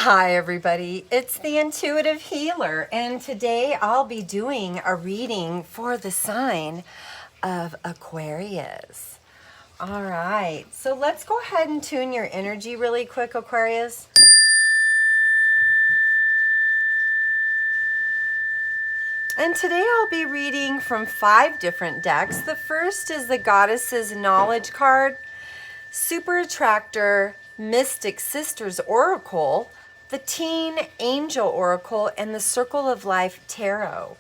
Hi everybody, it's the Intuitive Healer, and today I'll be doing a reading for the sign of Aquarius. All right, so let's go ahead and tune your energy really quick, Aquarius. And today I'll be reading from 5 different decks. The first is the Goddess's Knowledge card, Super Attractor, Mystic Sisters Oracle, the Teen Angel Oracle, and the Circle of Life Tarot.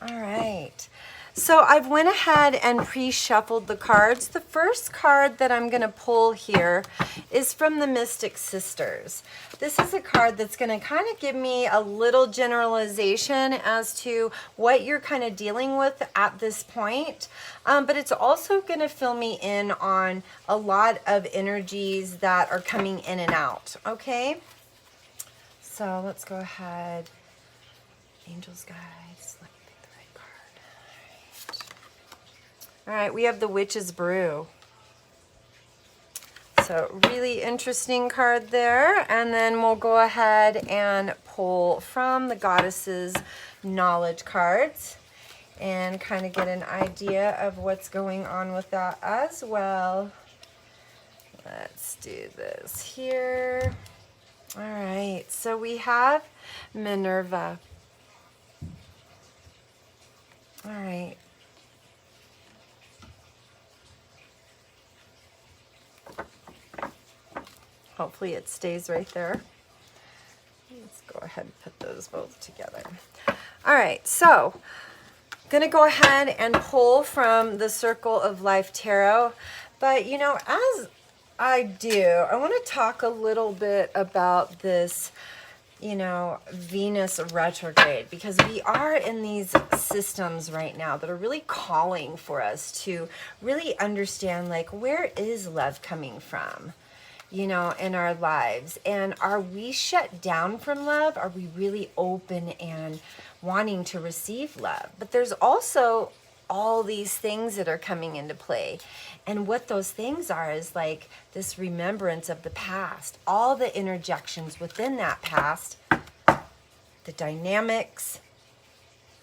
All right. So I've went ahead and pre-shuffled the cards. The first card that I'm going to pull here is from the Mystic Sisters. This is a card that's going to kind of give me a little generalization as to what you're kind of dealing with at this point. But it's also going to fill me in on a lot of energies that are coming in and out. Okay? So let's go ahead. Angels, guys, let me pick the right card. All right, we have the Witch's Brew. So really interesting card there. And then we'll go ahead and pull from the Goddess's Knowledge cards and kind of get an idea of what's going on with that as well. Let's do this here. All right, so we have Minerva. All right. Hopefully it stays right there. Let's go ahead and put those both together. All right, so I'm going to go ahead and pull from the Circle of Life Tarot. But, you know, as I do, I want to talk a little bit about this, you know, Venus retrograde, because we are in these systems right now that are really calling for us to really understand, like, where is love coming from, you know, in our lives? And are we shut down from love? Are we really open and wanting to receive love? But there's also all these things that are coming into play. And what those things are is like this remembrance of the past, all the interjections within that past, the dynamics,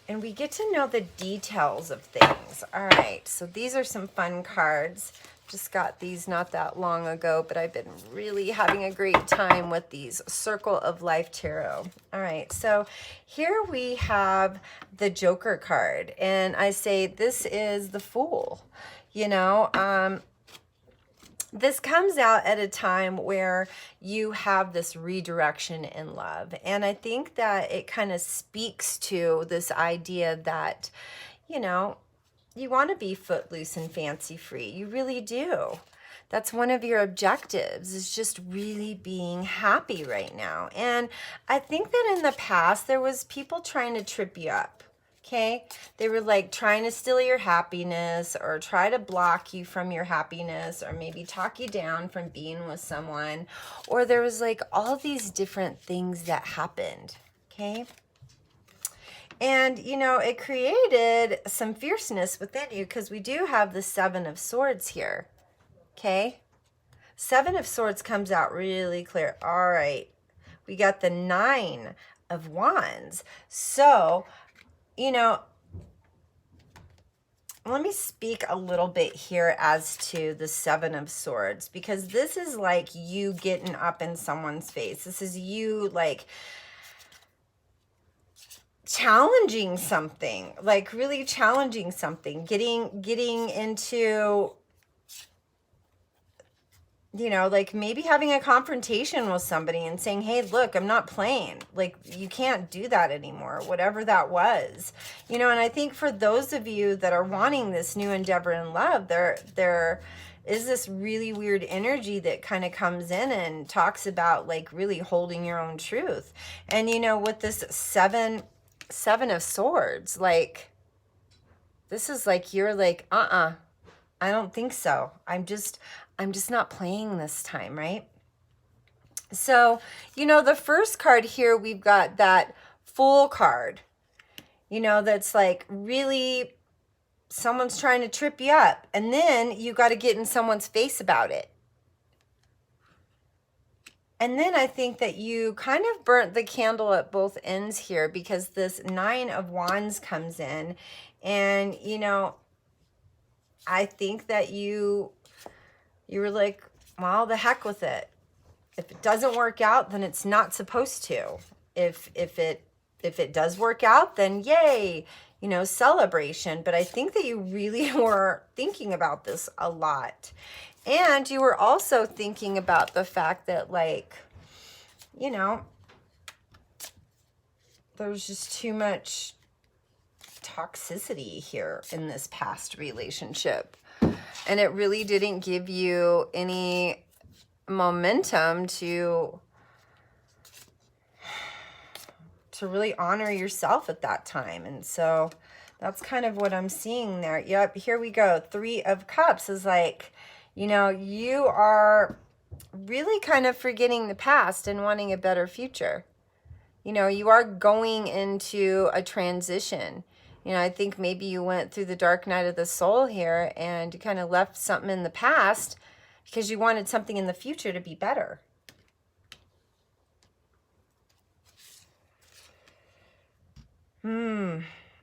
and we get to know the details of things. All right, so these are some fun cards. Just got these not that long ago, but I've been really having a great time with these Circle of Life Tarot. All right, so here we have the Joker card, and I say this is the Fool. You know, this comes out at a time where you have this redirection in love. And I think that it kind of speaks to this idea that, you know, you want to be footloose and fancy free. You really do. That's one of your objectives, is just really being happy right now. And I think that in the past, there was people trying to trip you up. Okay, they were like trying to steal your happiness or try to block you from your happiness or maybe talk you down from being with someone. Or there was like all these different things that happened. Okay. And, you know, it created some fierceness within you because we do have the 7 of Swords here. Okay. 7 of Swords comes out really clear. All right. We got the 9 of Wands. So, you know, let me speak a little bit here as to the 7 of Swords, because this is like you getting up in someone's face. This is you like challenging something, like really challenging something, getting into, you know, like maybe having a confrontation with somebody and saying, hey, look, I'm not playing. Like, you can't do that anymore, whatever that was. You know, and I think for those of you that are wanting this new endeavor in love, there is this really weird energy that kind of comes in and talks about like really holding your own truth. And, you know, with this seven of Swords, like, this is like, you're like, I don't think so. I'm just not playing this time, right? So, you know, the first card here, we've got that Fool card, you know, that's like really someone's trying to trip you up, and then you got to get in someone's face about it. And then I think that you kind of burnt the candle at both ends here, because this Nine of Wands comes in, and, you know, I think that you were like, well, the heck with it. If it doesn't work out, then it's not supposed to. If it does work out, then yay, you know, celebration. But I think that you really were thinking about this a lot. And you were also thinking about the fact that, like, you know, there's just too much toxicity here in this past relationship. And it really didn't give you any momentum to really honor yourself at that time. And so that's kind of what I'm seeing there. Yep, here we go. Three of Cups is like, you know, you are really kind of forgetting the past and wanting a better future. You know, you are going into a transition. You know, I think maybe you went through the dark night of the soul here and you kind of left something in the past because you wanted something in the future to be better.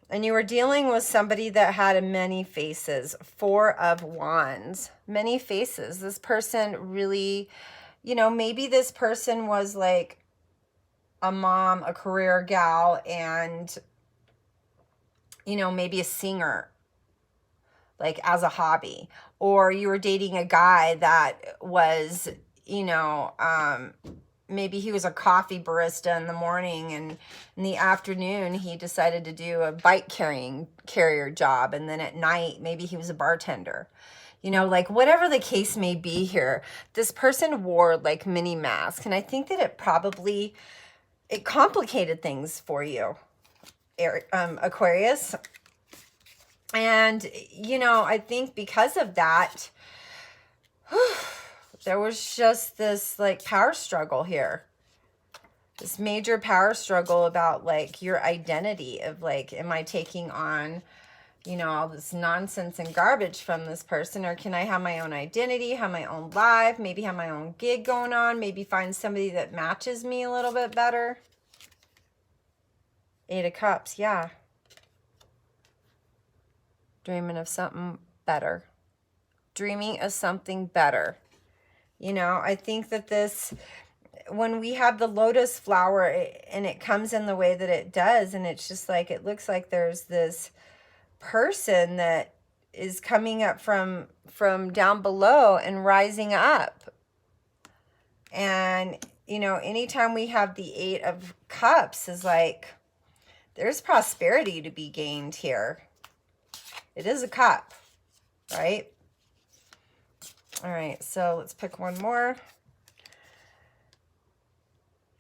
And you were dealing with somebody that had many faces. Four of Wands. Many faces. This person really, you know, maybe this person was like a mom, a career gal, and, you know, maybe a singer, like as a hobby. Or you were dating a guy that was, you know, maybe he was a coffee barista in the morning, and in the afternoon he decided to do a bike carrier job, and then at night maybe he was a bartender. You know, like whatever the case may be here, this person wore like mini masks, and I think that it complicated things for you, Aquarius. And, you know, I think because of that, there was just this like power struggle here. This major power struggle about like your identity of like, am I taking on, you know, all this nonsense and garbage from this person, or can I have my own identity, have my own life, maybe have my own gig going on, maybe find somebody that matches me a little bit better. Eight of Cups, yeah. Dreaming of something better. Dreaming of something better. You know, I think that this, when we have the lotus flower and it comes in the way that it does, and it's just like, it looks like there's this person that is coming up from down below and rising up. And, you know, anytime we have the Eight of Cups is like, there's prosperity to be gained here. It is a cup, right? All right, so let's pick one more.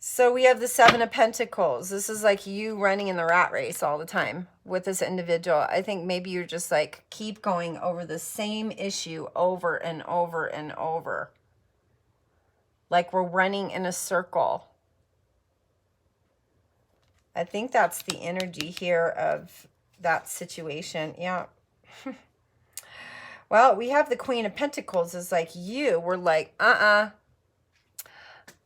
So we have the Seven of Pentacles. This is like you running in the rat race all the time with this individual. I think maybe you're just like, keep going over the same issue over and over and over. Like we're running in a circle. I think that's the energy here of that situation. Yeah. Well, we have the Queen of Pentacles is like you were like, I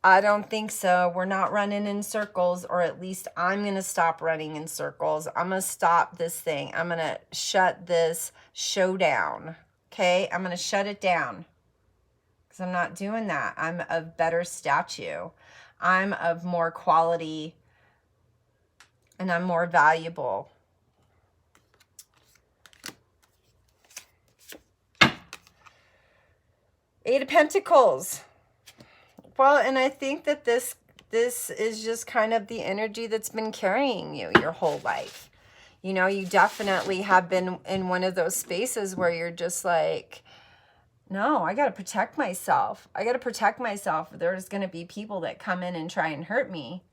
don't think so. We're not running in circles, or at least I'm going to stop running in circles. I'm going to stop this thing. I'm going to shut this show down. Okay? I'm going to shut it down because I'm not doing that. I'm of better stature. I'm of more quality, and I'm more valuable. Eight of Pentacles. Well, and I think that this is just kind of the energy that's been carrying you your whole life. You know, you definitely have been in one of those spaces where you're just like, no, I got to protect myself. I got to protect myself. There's going to be people that come in and try and hurt me.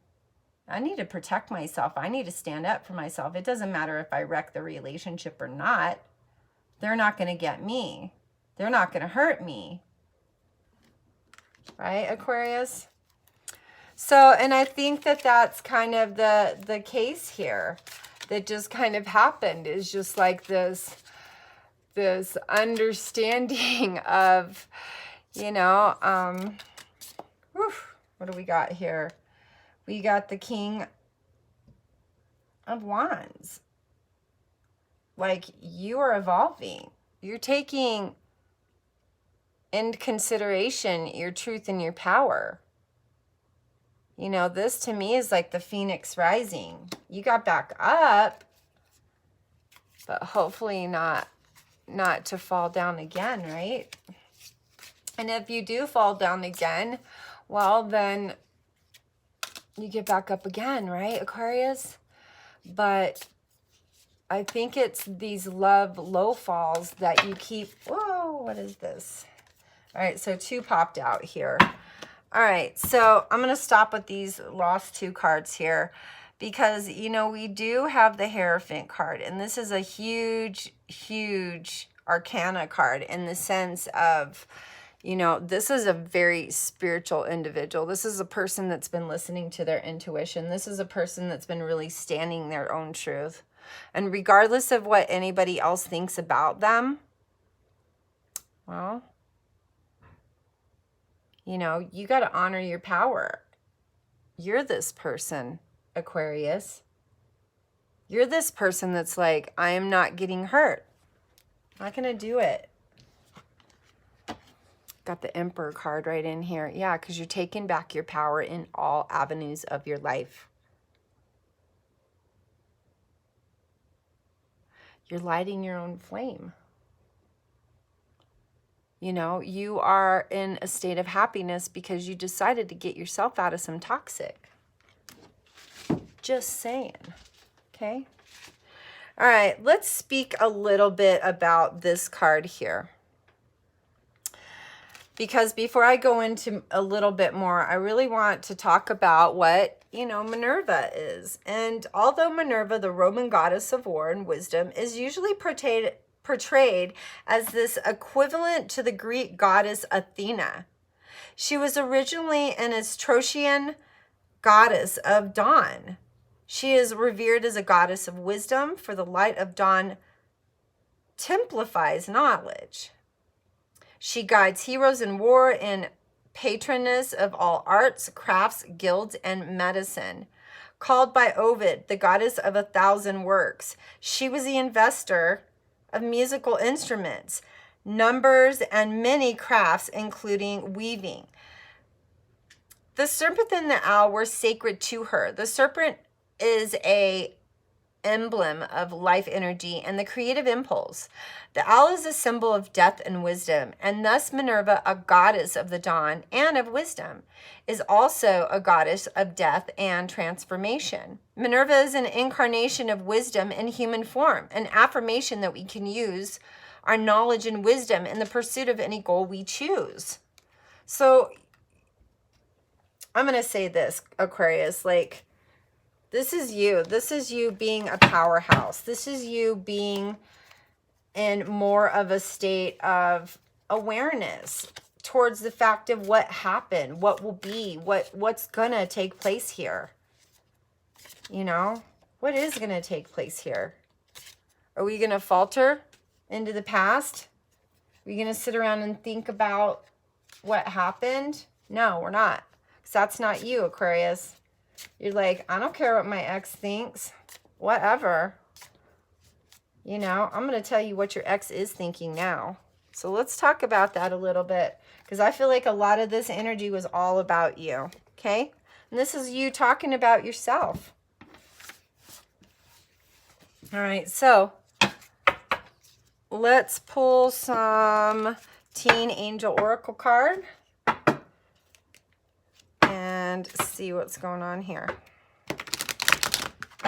I need to protect myself. I need to stand up for myself. It doesn't matter if I wreck the relationship or not. They're not going to get me. They're not going to hurt me. Right, Aquarius? So, and I think that that's kind of the case here that just kind of happened, is just like this understanding of, you know, What do we got here? We got the King of Wands. Like, you are evolving. You're taking into consideration your truth and your power. You know, this to me is like the phoenix rising. You got back up, but hopefully not to fall down again, right? And if you do fall down again, well, then you get back up again, right, Aquarius? But I think it's these love low falls that you keep. Whoa, what is this? All right, so 2 popped out here. All right, so I'm going to stop with these lost 2 cards here because, you know, we do have the Hierophant card, and this is a huge, huge arcana card in the sense of, you know, this is a very spiritual individual. This is a person that's been listening to their intuition. This is a person that's been really standing their own truth. And regardless of what anybody else thinks about them, well, you know, you got to honor your power. You're this person, Aquarius. You're this person that's like, I am not getting hurt. I'm not going to do it. Got the Emperor card right in here. Yeah, because you're taking back your power in all avenues of your life. You're lighting your own flame. You know, you are in a state of happiness because you decided to get yourself out of some toxic. Just saying. Okay? All right, let's speak a little bit about this card here. Because before I go into a little bit more, I really want to talk about what, you know, Minerva is. And although Minerva, the Roman goddess of war and wisdom, is usually portrayed as this equivalent to the Greek goddess Athena, she was originally an Etruscan goddess of dawn. She is revered as a goddess of wisdom, for the light of dawn templifies knowledge. She guides heroes in war and patroness of all arts, crafts, guilds, and medicine. Called by Ovid, the goddess of 1,000 works, she was the investor of musical instruments, numbers, and many crafts, including weaving. The serpent and the owl were sacred to her. The serpent is a emblem of life energy and the creative impulse. The owl is a symbol of death and wisdom, and thus Minerva, a goddess of the dawn and of wisdom, is also a goddess of death and transformation. Minerva is an incarnation of wisdom in human form, an affirmation that we can use our knowledge and wisdom in the pursuit of any goal we choose. So I'm going to say this, Aquarius, like, this is you. This is you being a powerhouse. This is you being in more of a state of awareness towards the fact of what happened, what will be, what's going to take place here. You know, what is going to take place here? Are we going to falter into the past? Are we going to sit around and think about what happened? No, we're not. Because that's not you, Aquarius. You're like, I don't care what my ex thinks. Whatever. You know, I'm going to tell you what your ex is thinking now. So let's talk about that a little bit. Because I feel like a lot of this energy was all about you. Okay? And this is you talking about yourself. All right, so let's pull some Teen Angel Oracle card and see what's going on here. All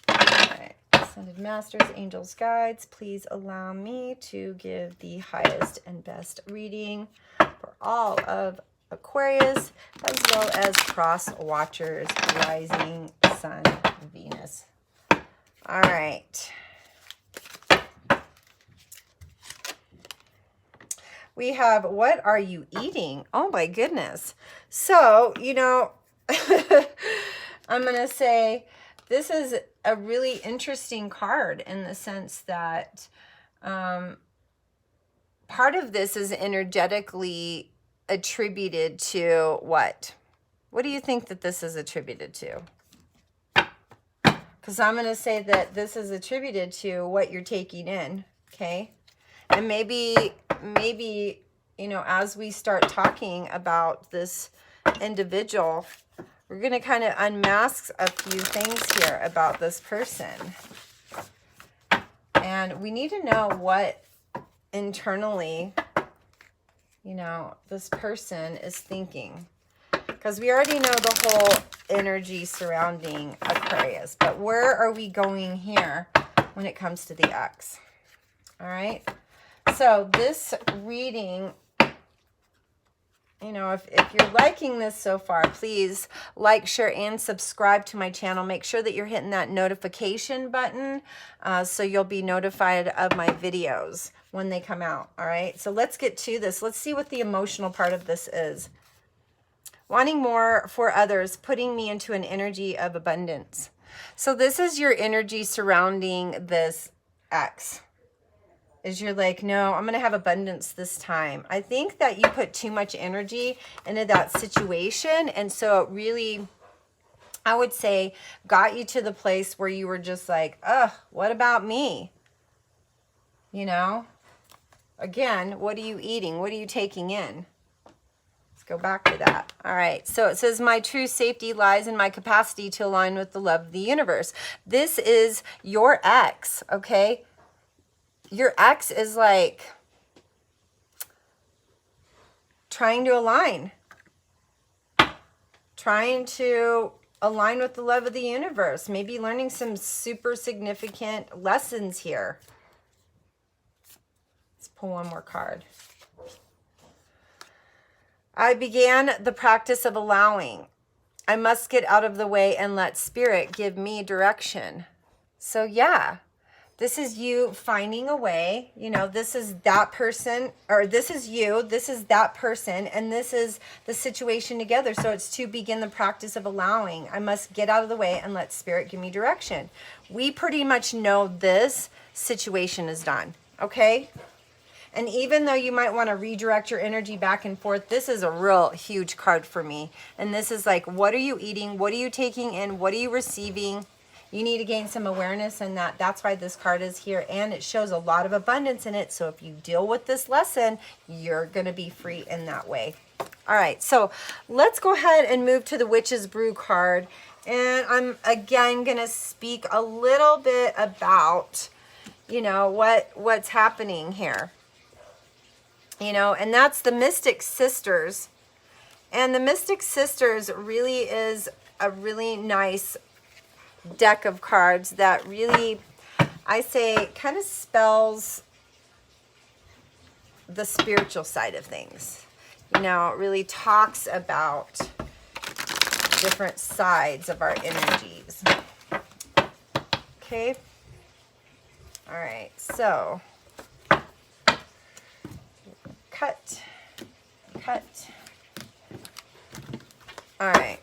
right, Ascended Masters, Angels, Guides, please allow me to give the highest and best reading for all of Aquarius, as well as cross watchers, rising sun, Venus. All right. We have, what are you eating? Oh my goodness. So, you know, I'm going to say this is a really interesting card in the sense that part of this is energetically attributed to what? What do you think that this is attributed to? Because I'm going to say that this is attributed to what you're taking in, okay? And maybe, you know, as we start talking about this individual, we're going to kind of unmask a few things here about this person. And we need to know what internally, you know, this person is thinking. Because we already know the whole energy surrounding Aquarius. But where are we going here when it comes to the X? All right. So this reading, you know, if you're liking this so far, please like, share, and subscribe to my channel. Make sure that you're hitting that notification button so you'll be notified of my videos when they come out. All right. So let's get to this. Let's see what the emotional part of this is. Wanting more for others, putting me into an energy of abundance. So this is your energy surrounding this X. Is you're like, no, I'm going to have abundance this time. I think that you put too much energy into that situation. And so it really, I would say, got you to the place where you were just like, ugh, what about me? You know, again, what are you eating? What are you taking in? Go back to that. All right. So it says, my true safety lies in my capacity to align with the love of the universe. This is your ex, okay? Your ex is like trying to align. Trying to align with the love of the universe. Maybe learning some super significant lessons here. Let's pull one more card. I began the practice of allowing. I must get out of the way and let spirit give me direction. So yeah, this is you finding a way. You know, this is that person, or this is you, this is that person, and this is the situation together. So it's to begin the practice of allowing. I must get out of the way and let spirit give me direction. We pretty much know this situation is done, okay? And even though you might want to redirect your energy back and forth, this is a real huge card for me. And this is like, what are you eating? What are you taking in? What are you receiving? You need to gain some awareness in that. That's why this card is here. And it shows a lot of abundance in it. So if you deal with this lesson, you're going to be free in that way. All right. So let's go ahead and move to the Witch's Brew card. And I'm, again, going to speak a little bit about, you know, what's happening here. You know, and that's the Mystic Sisters. And the Mystic Sisters really is a really nice deck of cards that really, I say, kind of spells the spiritual side of things. You know, it really talks about different sides of our energies. Okay. All right. So cut. All right,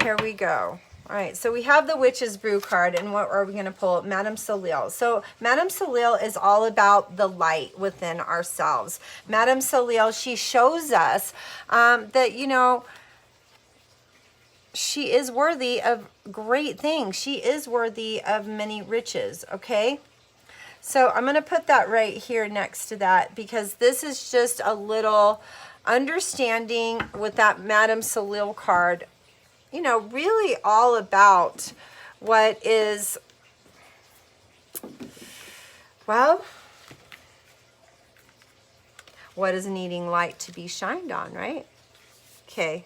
here we go. All right, so we have the Witch's Brew card, and what are we going to pull? Madame Salil. So Madame Salil is all about the light within ourselves. Madame Salil, she shows us that, you know, she is worthy of great things. She is worthy of many riches, okay? So I'm going to put that right here next to that, because this is just a little understanding with that Madame Salil card, you know, really all about what is, well, what is needing light to be shined on, right? Okay.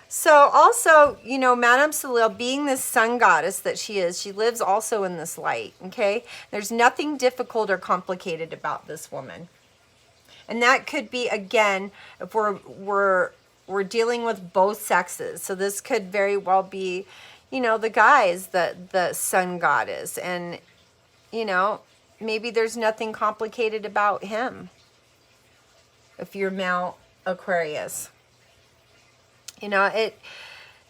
So also, you know, Madame Salil, being this sun goddess that she is, she lives also in this light, okay? There's nothing difficult or complicated about this woman. And that could be, again, if we're dealing with both sexes. So this could very well be, you know, the guys, the sun goddess. And, you know, maybe there's nothing complicated about him if you're male Aquarius. You know,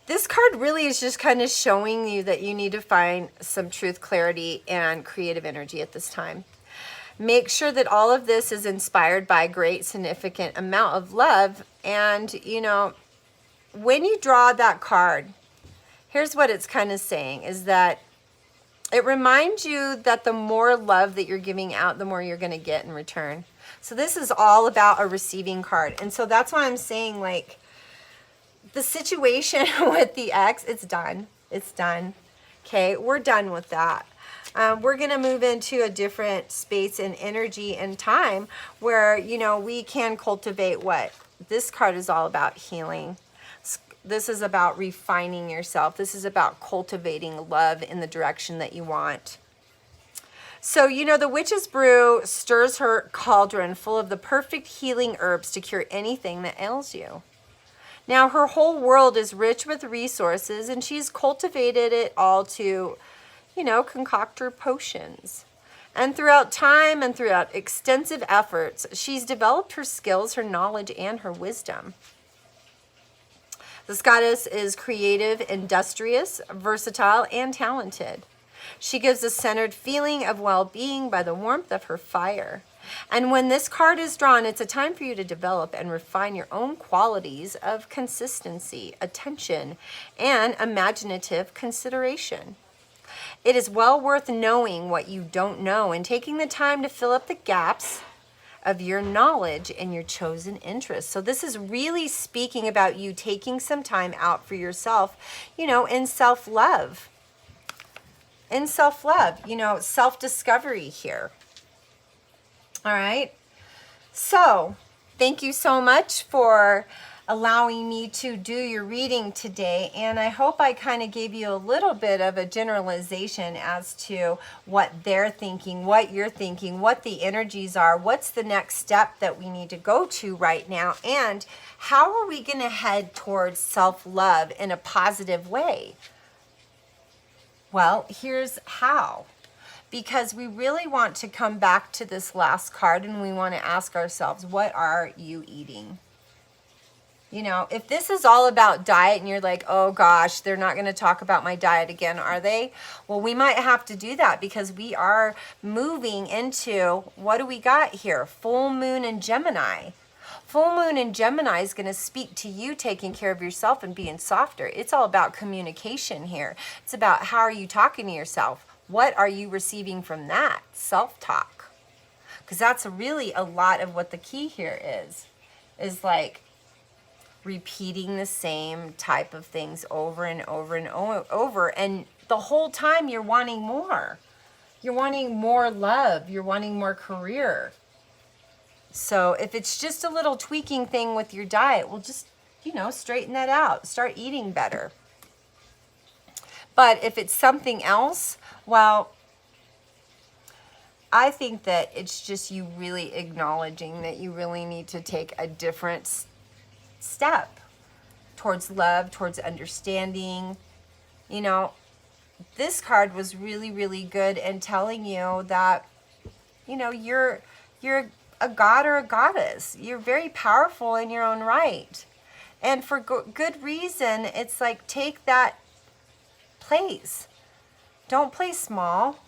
this card really is just kind of showing you that you need to find some truth, clarity, and creative energy at this time. Make sure that all of this is inspired by a great significant amount of love. And, you know, when you draw that card, here's what it's kind of saying, is that it reminds you that the more love that you're giving out, the more you're going to get in return. So this is all about a receiving card. And so that's why I'm saying, like, the situation with the ex, it's done. It's done. Okay, we're done with that. We're going to move into a different space and energy and time where, you know, we can cultivate what this card is all about: healing. This is about refining yourself. This is about cultivating love in the direction that you want. So, you know, the witch's brew stirs her cauldron full of the perfect healing herbs to cure anything that ails you. Now, her whole world is rich with resources, and she's cultivated it all to, you know, concoct her potions. And throughout time and throughout extensive efforts, she's developed her skills, her knowledge, and her wisdom. This goddess is creative, industrious, versatile, and talented. She gives a centered feeling of well-being by the warmth of her fire. And when this card is drawn, it's a time for you to develop and refine your own qualities of consistency, attention, and imaginative consideration. It is well worth knowing what you don't know and taking the time to fill up the gaps of your knowledge and your chosen interests. So this is really speaking about you taking some time out for yourself, you know, in self-love. In self-love, you know, self-discovery here. All right. So thank you so much for allowing me to do your reading today. And I hope I kind of gave you a little bit of a generalization as to what they're thinking, what you're thinking, what the energies are, what's the next step that we need to go to right now, and how are we going to head towards self-love in a positive way? Well, here's how. Because we really want to come back to this last card and we want to ask ourselves, what are you eating? You know, if this is all about diet and you're like, oh gosh, they're not going to talk about my diet again, are they? Well, we might have to do that because we are moving into, what do we got here? Full moon in Gemini. Full moon in Gemini is going to speak to you taking care of yourself and being softer. It's all about communication here. It's about how are you talking to yourself? What are you receiving from that? Self-talk. Because that's really a lot of what the key here is like repeating the same type of things over and over and over. And the whole time you're wanting more. You're wanting more love. You're wanting more career. So if it's just a little tweaking thing with your diet, well, just, you know, straighten that out. Start eating better. But if it's something else, well, I think that it's just you really acknowledging that you really need to take a different step towards love, towards understanding. You know, this card was really, really good in telling you that, you know, you're a god or a goddess. You're very powerful in your own right. And for good reason. It's like, take that place. Don't play small.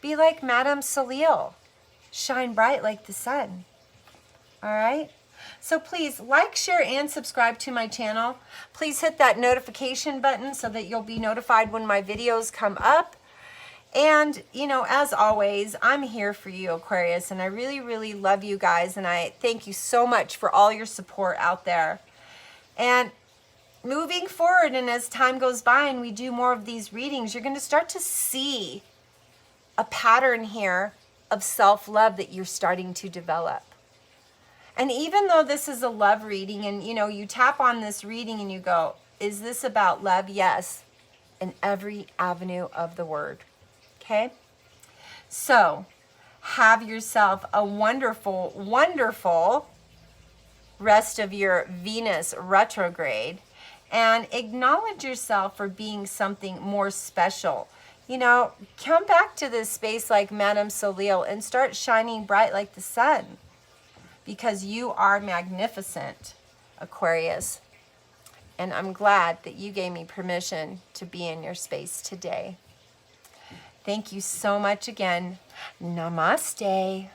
Be like Madame Soleil. Shine bright like the sun. All right? So please like, share, and subscribe to my channel. Please hit that notification button so that you'll be notified when my videos come up. And, you know, as always, I'm here for you, Aquarius, and I really, really love you guys, and I thank you so much for all your support out there. And moving forward, and as time goes by and we do more of these readings, you're going to start to see a pattern here of self-love that you're starting to develop. And even though this is a love reading and, you know, you tap on this reading and you go, is this about love? Yes, in every avenue of the word. Okay? So, have yourself a wonderful, wonderful rest of your Venus retrograde, and acknowledge yourself for being something more special. You know, come back to this space like Madame Soleil and start shining bright like the sun, because you are magnificent, Aquarius. And I'm glad that you gave me permission to be in your space today. Thank you so much again. Namaste.